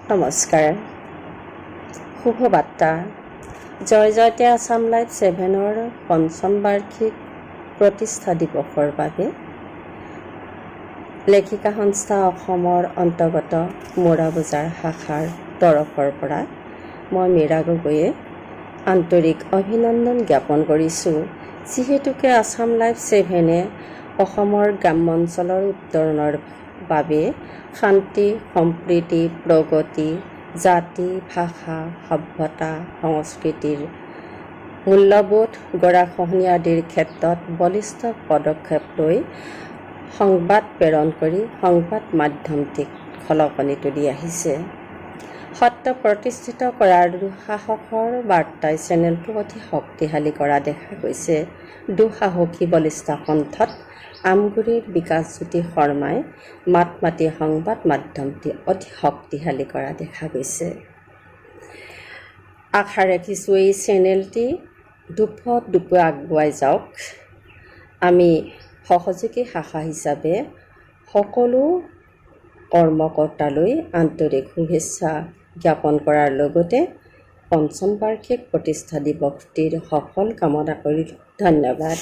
নমস্কাৰ, শুভবাৰ্তা। জয়তে আছাম লাইভ 7-ৰ পঞ্চম বাৰ্ষিক প্ৰতিষ্ঠা দিৱসৰ বাবে লেখিকা সংস্থা অসমৰ অন্তৰ্গত মোৰাবজাৰ শাখাৰ তৰফৰ পৰা মই মীৰা গগৈয়ে আন্তৰিক অভিনন্দন জ্ঞাপন কৰিছোঁ। যিহেতুকে আছাম লাইভ 7-এ অসমৰ গ্ৰাম্য অঞ্চলৰ উত্তৰণৰ বাবে শান্তি, সম্প্ৰীতি, প্ৰগতি, জাতি, ভাষা, সভ্যতা, সংস্কৃতিৰ মূল্যবোধ, গৰাখহনীয়া আদিৰ ক্ষেত্ৰত বলিষ্ঠ পদক্ষেপ লৈ সংবাদ প্ৰেৰণ কৰি সংবাদ মাধ্যমটিক খলকনি তুলি আহিছে। সত্য প্ৰতিষ্ঠিত কৰাৰ দুঃসাহসৰ বাৰ্তাই চেনেলটো অতি শক্তিশালী কৰা দেখা গৈছে। দুঃসাহসী বলিষ্ঠ কণ্ঠত আমগুৰিৰ বিকাশজ্যোতি শৰ্মাই মাত মাতি সংবাদ মাধ্যমটি অতি শক্তিশালী কৰা দেখা গৈছে। আশা ৰাখিছোঁ এই চেনেলটি দুপে আগুৱাই যাওক। আমি সহযোগী শাখা হিচাপে সকলো কৰ্মকৰ্তালৈ আন্তৰিক শুভেচ্ছা জ্ঞাপন কৰাৰ লগতে পঞ্চম বাৰ্ষিক প্ৰতিষ্ঠা দিৱসটিৰ সফল কামনা কৰিলোঁ। ধন্যবাদ।